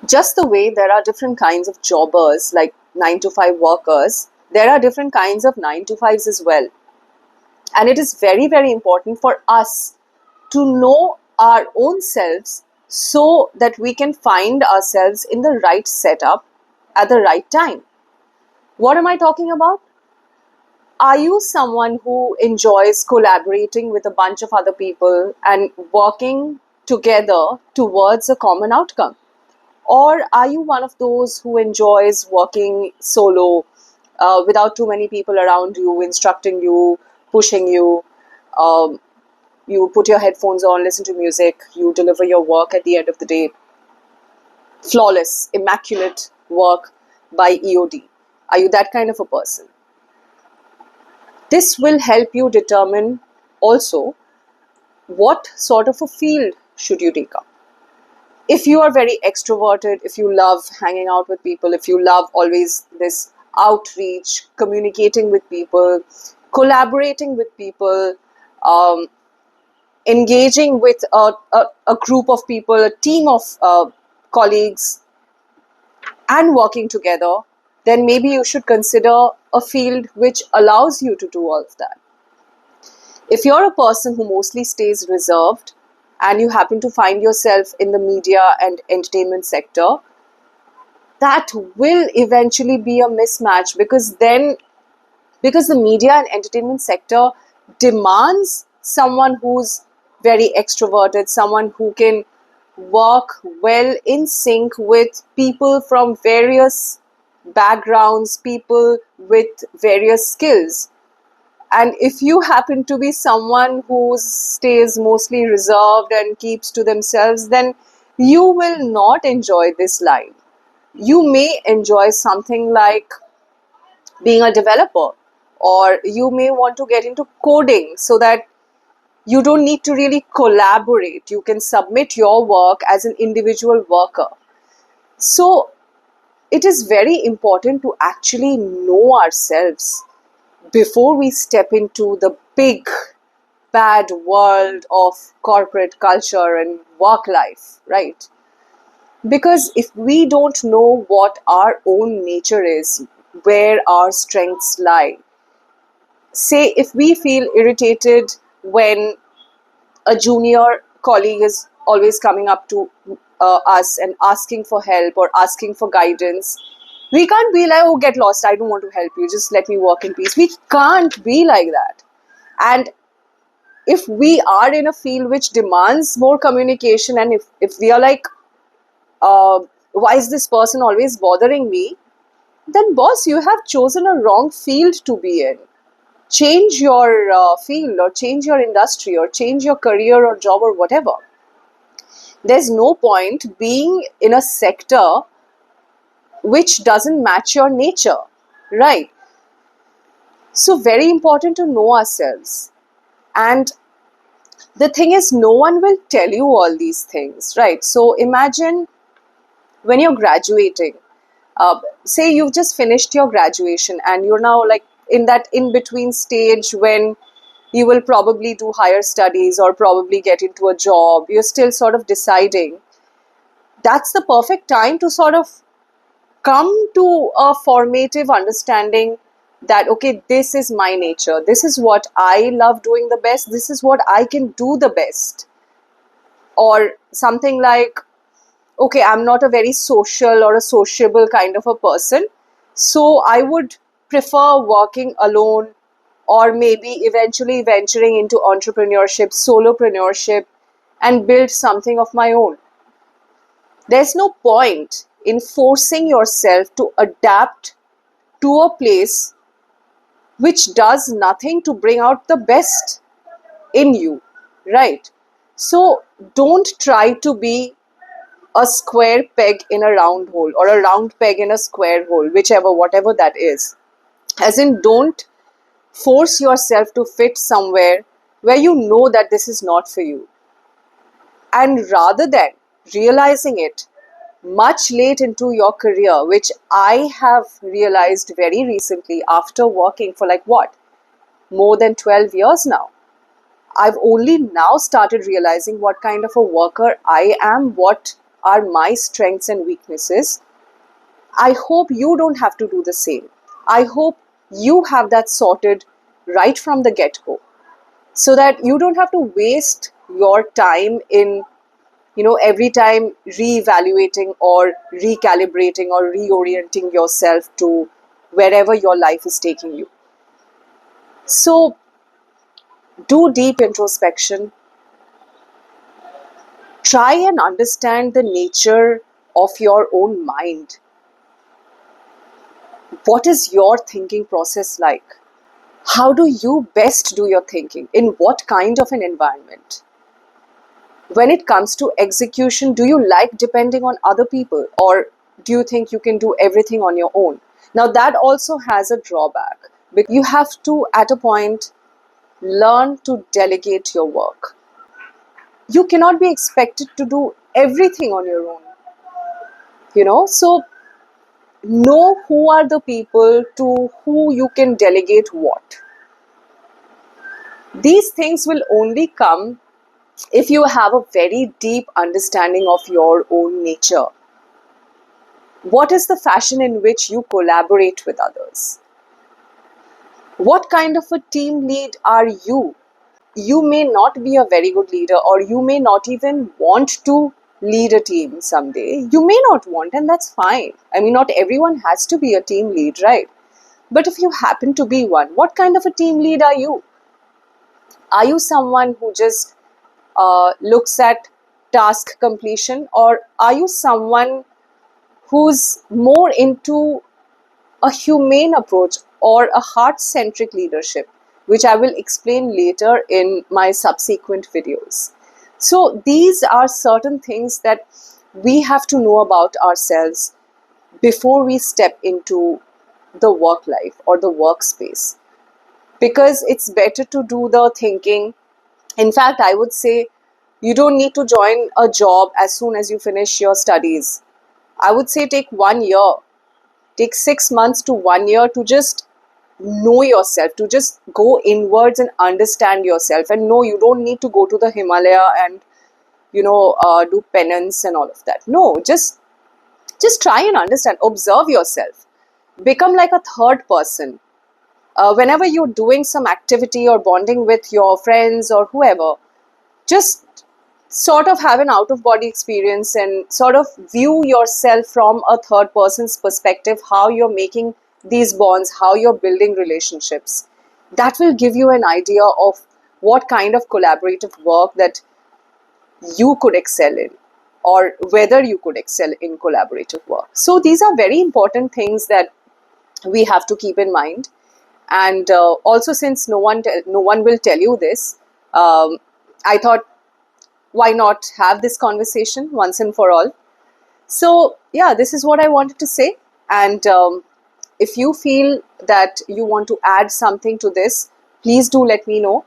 Just the way there are different kinds of jobbers, like 9 to 5 workers, there are different kinds of 9 to 5s as well. And it is very, very important for us to know our own selves so that we can find ourselves in the right setup at the right time. What am I talking about? Are you someone who enjoys collaborating with a bunch of other people and working together towards a common outcome? Or are you one of those who enjoys working solo without too many people around you, instructing you, pushing you? Um, you put your headphones on, listen to music, you deliver your work at the end of the day. Flawless, immaculate work by EOD. Are you that kind of a person? This will help you determine also what sort of a field should you take up. If you are very extroverted, if you love hanging out with people, if you love always this outreach, communicating with people, collaborating with people, um, engaging with a group of people, a team of colleagues, and working together, then maybe you should consider a field which allows you to do all of that. If you're a person who mostly stays reserved and you happen to find yourself in the media and entertainment sector, that will eventually be a mismatch, because the media and entertainment sector demands someone who's very extroverted, someone who can work well in sync with people from various backgrounds, people with various skills. And if you happen to be someone who stays mostly reserved and keeps to themselves, then you will not enjoy this line. You may enjoy something like being a developer, or you may want to get into coding so that you don't need to really collaborate. You can submit your work as an individual worker. So it is very important to actually know ourselves before we step into the big bad world of corporate culture and work life, right? Because if we don't know what our own nature is, where our strengths lie, say if we feel irritated when a junior colleague is always coming up to us and asking for help or asking for guidance, we can't be like, oh, get lost, I don't want to help you, just let me work in peace. We can't be like that. And if we are in a field which demands more communication, and if we are like, why is this person always bothering me? Then, boss, you have chosen a wrong field to be in. Change your field, or change your industry, or change your career or job or whatever. There's no point being in a sector which doesn't match your nature, right? So, very important to know ourselves. And the thing is, no one will tell you all these things, right? So, imagine when you're graduating, say you've just finished your graduation and you're now like in that in between stage when you will probably do higher studies or probably get into a job, you're still sort of deciding. That's the perfect time to sort of come to a formative understanding that, okay, this is my nature, this is what I love doing the best, this is what I can do the best. Or something like, okay, I'm not a very social or a sociable kind of a person, so I would prefer working alone, or maybe eventually venturing into entrepreneurship, solopreneurship, and build something of my own. There's no point in forcing yourself to adapt to a place which does nothing to bring out the best in you, right? So don't try to be a square peg in a round hole, or a round peg in a square hole, whichever, whatever that is. As in, don't force yourself to fit somewhere where you know that this is not for you. And rather than realizing it much late into your career, which I have realized very recently after working for like what? More than 12 years now. I've only now started realizing what kind of a worker I am, what are my strengths and weaknesses, I hope you don't have to do the same. I hope you have that sorted right from the get-go, so that you don't have to waste your time in, every time reevaluating or recalibrating or reorienting yourself to wherever your life is taking you. So do deep introspection. Try and understand the nature of your own mind. What is your thinking process like? How do you best do your thinking? In what kind of an environment? When it comes to execution, do you like depending on other people, or do you think you can do everything on your own? Now, that also has a drawback, because you have to, at a point, learn to delegate your work. You cannot be expected to do everything on your own, so know who are the people to who you can delegate what. These things will only come if you have a very deep understanding of your own nature. What is the fashion in which you collaborate with others? What kind of a team lead are you? You may not be a very good leader, or you may not even want to lead a team someday. You may not want, and that's fine. I mean, not everyone has to be a team lead, right? But if you happen to be one, what kind of a team lead are you? Are you someone who just looks at task completion, or are you someone who's more into a humane approach or a heart-centric leadership, which I will explain later in my subsequent videos? So these are certain things that we have to know about ourselves before we step into the work life or the workspace, because it's better to do the thinking. In fact, I would say you don't need to join a job as soon as you finish your studies. I would say take 1 year, take 6 months to 1 year to just know yourself, to just go inwards and understand yourself. And no, you don't need to go to the Himalaya and, do penance and all of that. No, just try and understand, observe yourself, become like a third person. Whenever you're doing some activity or bonding with your friends or whoever, just sort of have an out of body experience and sort of view yourself from a third person's perspective, how you're making these bonds, how you're building relationships. That will give you an idea of what kind of collaborative work that you could excel in, or whether you could excel in collaborative work. So these are very important things that we have to keep in mind. And also, since no one will tell you this, I thought, why not have this conversation once and for all? So yeah, this is what I wanted to say. And if you feel that you want to add something to this, please do let me know.